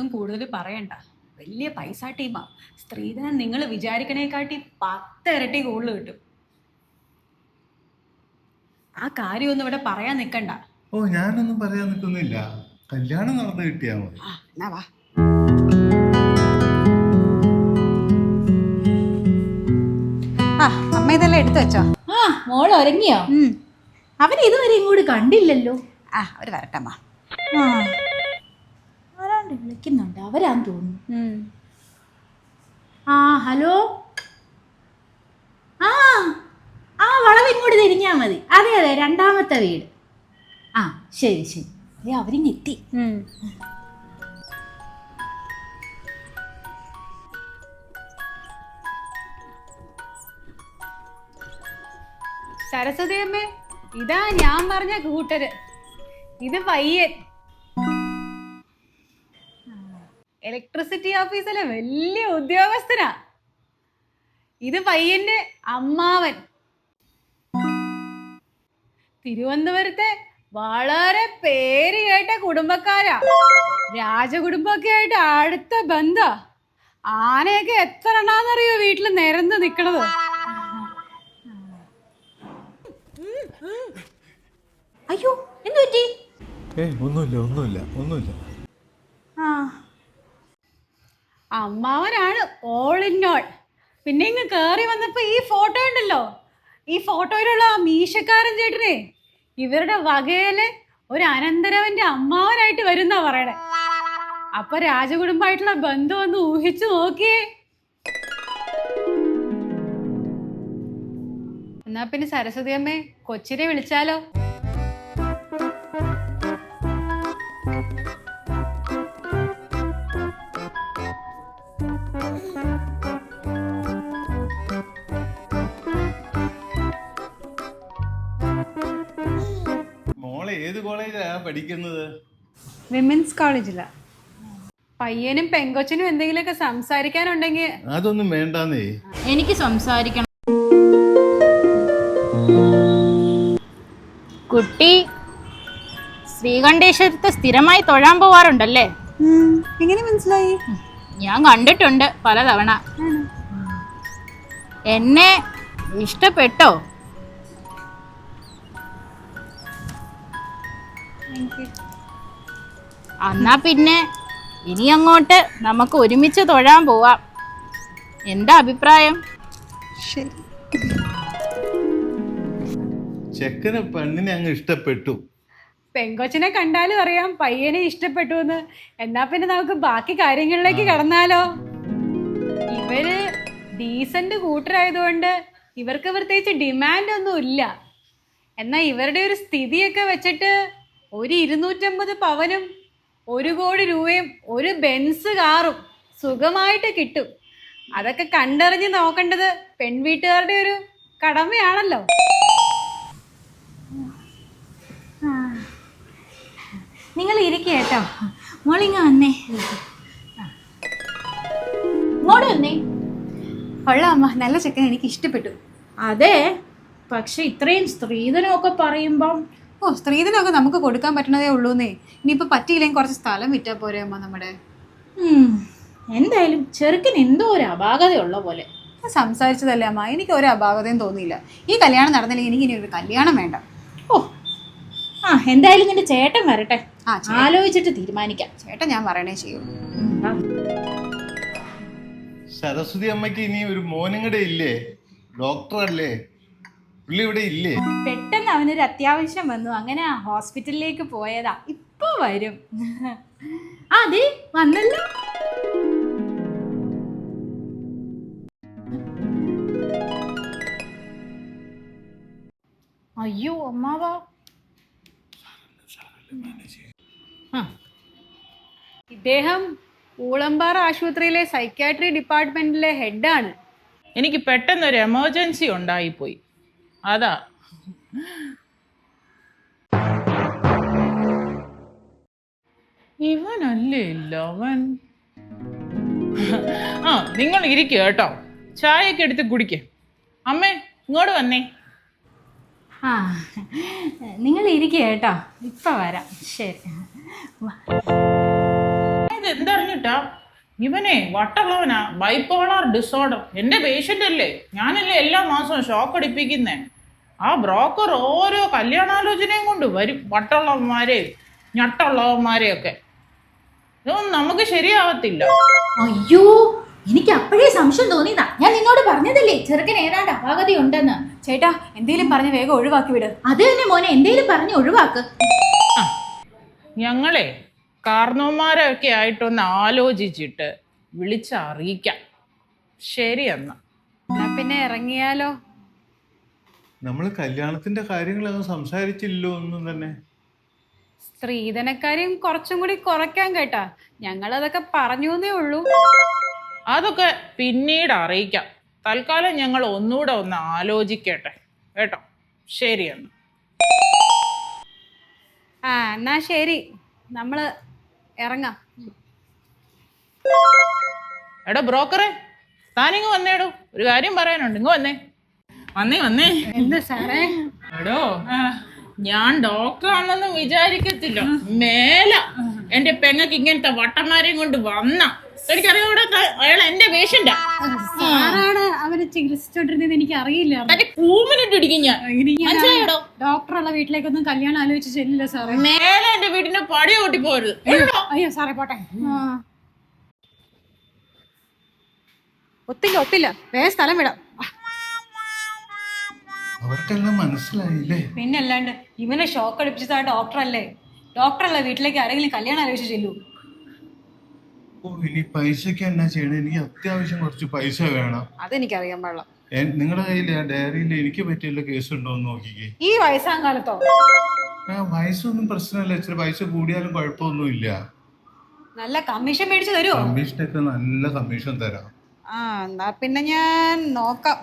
ഒന്നും കൂടുതൽ പറയണ്ട. വലിയ പൈസ ടീമാ. സ്ത്രീധനം നിങ്ങൾ വിചാരിക്കണേക്കാട്ടി 10 ഇരട്ടി കൂടുതൽ കിട്ടും. ആ കാര്യമൊന്നും ഇവിടെ പറയാൻ നിൽക്കണ്ട. ഓ, ഞാനൊന്നും പറയാൻ നിൽക്കുന്നില്ല. കല്യാണം നടന്നു കിട്ടിയാ മതി. എന്നാ വാ. അമ്മ ഇതെല്ലാം എടുത്തു വെച്ചോ? മോൾ ഉറങ്ങിയോ? അവൻ ഇതുവരെ ഇങ്ങോട്ട് കണ്ടില്ലല്ലോ. അവര് വരട്ടമ്മ. ആരാണ്ട് വിളിക്കുന്നുണ്ട്, അവരാന്ന് തോന്നുന്നു. ഹലോ. വളവ് ഇങ്ങോട്ട് തിരിഞ്ഞാ മതി. അതെ അതെ, 2ാമത്തെ വീട്. ശരി ശരി. അവരിങ്ങെത്തി. സരസ്വതി അമ്മേ, ഇതാ ഞാൻ പറഞ്ഞ കൂട്ടര്. ഇത് പയ്യൻ ഇലക്ട്രിസിറ്റി ഓഫീസിലെ വലിയ ഉദ്യോഗസ്ഥനാ. ഇത് പയ്യന്റെ അമ്മാവൻ. തിരുവനന്തപുരത്തെ വളരെ പേര് കേട്ട കുടുംബക്കാരാ. രാജകുടുംബമൊക്കെ ആയിട്ട് അടുത്ത ബന്ധ. ആനയൊക്കെ എത്ര എണ്ണാന്നറിയോ വീട്ടിൽ നിരന്ന് നിക്കണത്. അയ്യോ, എന്തു പറ്റി? ഒന്നുമില്ല. അമ്മാവനാണ് ഓൾ ഇൻ ഓൾ. പിന്നെ ഇങ്ങ് കേറി വന്നപ്പോ ഈ ഫോട്ടോ ഉണ്ടല്ലോ, ഈ ഫോട്ടോയിലുള്ള ആ മീശക്കാരൻ ചേട്ടനെ ഇവരുടെ വകയില് ഒരു അനന്തരവന്റെ അമ്മാവനായിട്ട് വരുന്നാ പറയണേ. അപ്പൊ രാജകുടുംബമായിട്ടുള്ള ബന്ധം ഒന്ന് ഊഹിച്ചു നോക്കിയേ. എന്നാ പിന്നെ സരസ്വതി അമ്മേ, കൊച്ചിനെ വിളിച്ചാലോ? മോളെ ഏത് കോളേജിലാ പഠിക്കുന്നത്? വിമൻസ് കോളേജിലാ. പയ്യനും പെങ്കൊച്ചിനും എന്തെങ്കിലുമൊക്കെ സംസാരിക്കാനുണ്ടെങ്കിൽ. അതൊന്നും വേണ്ടാന്നേ. എനിക്ക് സംസാരിക്കണം. കുട്ടി ശ്രീകണ്ഠേശ്വരത്ത് സ്ഥിരമായി തൊഴാൻ പോവാറുണ്ടല്ലേ? എങ്ങനെ മനസ്സിലായി? ഞാൻ കണ്ടിട്ടുണ്ട് പലതവണ. എന്നെ ഇഷ്ടപ്പെട്ടോ? എന്നാ പിന്നെ ഇനി അങ്ങോട്ട് നമുക്ക് ഒരുമിച്ച് തൊഴാൻ പോവാം. എന്താ അഭിപ്രായം? ശരി. ചെക്കന് പെണ്ണിനെ അങ്ങ് ഇഷ്ടപ്പെട്ടു. പെങ്കൊച്ചിനെ കണ്ടാലും അറിയാം പയ്യനെ ഇഷ്ടപ്പെട്ടു എന്ന്. എന്നാ പിന്നെ നമുക്ക് ബാക്കി കാര്യങ്ങളിലേക്ക് കടന്നാലോ? ഇവര് ഡീസന്റ് കൂട്ടരായതുകൊണ്ട് ഇവർക്ക് പ്രത്യേകിച്ച് ഡിമാൻഡ് ഒന്നും ഇല്ല. എന്നാ ഇവരുടെ ഒരു സ്ഥിതിയൊക്കെ വെച്ചിട്ട് ഒരു 250 പവനും 1 കോടി രൂപയും ഒരു ബെൻസ് കാറും സുഖമായിട്ട് കിട്ടും. അതൊക്കെ കണ്ടറിഞ്ഞ് നോക്കേണ്ടത് പെൺവീട്ടുകാരുടെ ഒരു കടമയാണല്ലോ. നിങ്ങൾ ഇരിക്കേട്ടോ. മോളിങ്ങ വന്നേ. ഇങ്ങോട്ട് വന്നേ. കൊള്ളാം അമ്മ, നല്ല ചെക്കൻ, എനിക്ക് ഇഷ്ടപ്പെട്ടു. അതെ, പക്ഷെ ഇത്രയും സ്ത്രീധനമൊക്കെ പറയുമ്പം. സ്ത്രീധനമൊക്കെ നമുക്ക് കൊടുക്കാൻ പറ്റണതേ ഉള്ളൂന്നേ. ഇനിയിപ്പോൾ പറ്റിയില്ലെങ്കിൽ കുറച്ച് സ്ഥലം വിറ്റാൽ പോരെ അമ്മ നമ്മുടെ. എന്തായാലും ചെറുക്കന് എന്തോ ഒരു അപാകതയുള്ള പോലെ. സംസാരിച്ചതല്ലേ അമ്മ, എനിക്ക് ഒരു അപാകതയും തോന്നിയില്ല. ഈ കല്യാണം നടന്നില്ലെങ്കിൽ എനിക്ക് ഇനി ഒരു കല്യാണം വേണ്ട. എന്തായാലും നിന്റെ ചേട്ടൻ വരട്ടെ, ആലോചിച്ചിട്ട് തീരുമാനിക്കാം. ചേട്ടൻ ഞാൻ പറയണേ ചെയ്യൂ. സരസ്വതി അമ്മയ്ക്ക് ഇനി ഒരു മോനും കൂടെ ഇല്ലേ? ഡോക്ടറല്ലേ പുള്ളി, ഇവിടെ ഇല്ലേ? പെട്ടെന്ന് അവനൊരു അത്യാവശ്യം വന്നു, അങ്ങനെ ഹോസ്പിറ്റലിലേക്ക് പോയതാ. ഇപ്പൊ വരും. അതെ, വന്നല്ലോ. അയ്യോ അമ്മാവാ. ഇദ്ദേഹം ഊളമ്പാറ ആശുപത്രിയിലെ സൈക്യാട്രി ഡിപ്പാർട്ട്മെന്റിലെ ഹെഡാണ്. എനിക്ക് പെട്ടെന്നൊരു എമർജൻസി ഉണ്ടായിപ്പോയി, അതാ. ഇവനല്ലേ ഇല്ലവൻ. നിങ്ങൾ ഇരിക്കുക കേട്ടോ, ചായയൊക്കെ എടുത്ത് കുടിക്കേ. അമ്മേ ഇങ്ങോട്ട് വന്നേ. നിങ്ങൾ ഇരിക്കുക കേട്ടോ, ഇപ്പൊ വരാം. ശരി. ഇതെന്താ അറിഞ്ഞിട്ടാ? ഇവനെ വട്ടുള്ളവനാ, ബൈപ്പോളാർ ഡിസോർഡർ. എന്റെ പേഷ്യന്റ് അല്ലേ, ഞാനല്ലേ എല്ലാ മാസവും ഷോക്ക് അടിപ്പിക്കുന്നേ. ആ ബ്രോക്കർ ഓരോ കല്യാണാലോചനയും കൊണ്ട് വരും, വട്ടുള്ളവന്മാരെയും ഞട്ടുള്ളവന്മാരെയൊക്കെ. ഇതൊന്നും നമുക്ക് ശരിയാവത്തില്ല. അയ്യോ, എനിക്ക് അപ്പോഴേ സംശയം തോന്നിയതാ. ഞാൻ നിന്നോട് പറഞ്ഞതല്ലേ ചെറുക്കൻ ഏതാണ്ട് അപാകത ഉണ്ടെന്ന്. ചേട്ടാ എന്തേലും പറഞ്ഞ് വേഗം ഒഴിവാക്കി വിട്. അത് തന്നെ മോനെ, എന്തേലും പറഞ്ഞ് ഒഴിവാക്ക്. ഞങ്ങളെ കാർന്നോന്മാരൊക്കെ ആയിട്ടൊന്ന് ആലോചിച്ചിട്ട് വിളിച്ചറിയിക്കാം. ശരി എന്നാ. എന്നാ പിന്നെ ഇറങ്ങിയാലോ? നമ്മൾ കല്യാണത്തിന്റെ കാര്യങ്ങളൊന്നും സംസാരിച്ചില്ലല്ലോ ഒന്നും തന്നെ. സ്ത്രീധനക്കാരെയും കുറച്ചും കൂടി കുറയ്ക്കാൻ കേട്ടാ. ഞങ്ങളതൊക്കെ പറഞ്ഞേ ഉള്ളൂ. അതൊക്കെ പിന്നീട് അറിയിക്കാം. തൽക്കാലം ഞങ്ങൾ ഒന്നുകൂടെ ഒന്ന് ആലോചിക്കട്ടെ കേട്ടോ. ശരി എന്നാ. ആ എന്നാ ശരി, നമ്മള് ഇറങ്ങാം. എടോ ബ്രോക്കറെ, താനിങ്ങ് വന്നേടോ, ഒരു കാര്യം പറയാനുണ്ട്. ഇങ്ങ് വന്നേ വന്നേ വന്നേ. എന്താ സാറേ? എടോ, ഞാൻ ഡോക്ടറാണെന്ന് വിചാരിക്കത്തില്ല. മേല എന്റെ പെങ്ങക്ക് ഇങ്ങനത്തെ വട്ടന്മാരെയും കൊണ്ട് വന്ന എനിക്കറിയാം. അയാൾ എന്റെ പേഷ്യന്റാ. സാറാണ് അവനെ ചികിത്സിച്ചോണ്ടിരുന്നത് എനിക്ക് അറിയില്ല. തന്റെ കൂമിനിട്ട് ഇടിക്കും ഞാൻ. മനസ്സിലായോ? ഡോക്ടറുള്ള വീട്ടിലേക്കൊന്നും കല്യാണം ആലോചിച്ച് ചെല്ലില്ല സാറേ. മേലെ എന്റെ വീടിന്റെ പടി ഓട്ടി പോരുത്. അയ്യോ സാറേ പോട്ടെ. ഒത്തില്ല വേഗം സ്ഥലം വിടാം. അവർക്കെല്ലാം മനസ്സിലായില്ലേ? പിന്നെ അല്ലാണ്ട് ഇവനെ ഷോക്ക് അടിപ്പിച്ചത് ആ ഡോക്ടറല്ലേ. ഡോക്ടറുള്ള വീട്ടിലേക്ക് ആരെങ്കിലും കല്യാണം ആലോചിച്ച് ചെല്ലൂ? ഓ, ഇനി പൈസക്ക് എന്നാ ചെയ്യണേ? എനിക്ക് അത്യാവശ്യം കുറച്ച് പൈസ വേണം. അതെനിക്കറിയാൻ പാടില്ല. നിങ്ങളുടെ കയ്യിൽ ആ ഡയറിയിൽ എനിക്ക് പറ്റിയുള്ള കേസ് ഉണ്ടോ എന്ന് നോക്കിക്കേ. ഈ വയസ്സാം കാലത്തോ? വയസ്സൊന്നും പ്രശ്നമല്ല, ഇച്ചിരി പൈസ കൂടിയാലും കുഴപ്പമൊന്നുമില്ല. നല്ല കമ്മീഷൻ മേടിച്ചു തരുമോ? കമ്മീഷനൊക്കെ നല്ല കമ്മീഷൻ തരാം. ആ എന്നാ പിന്നെ ഞാൻ നോക്കാം.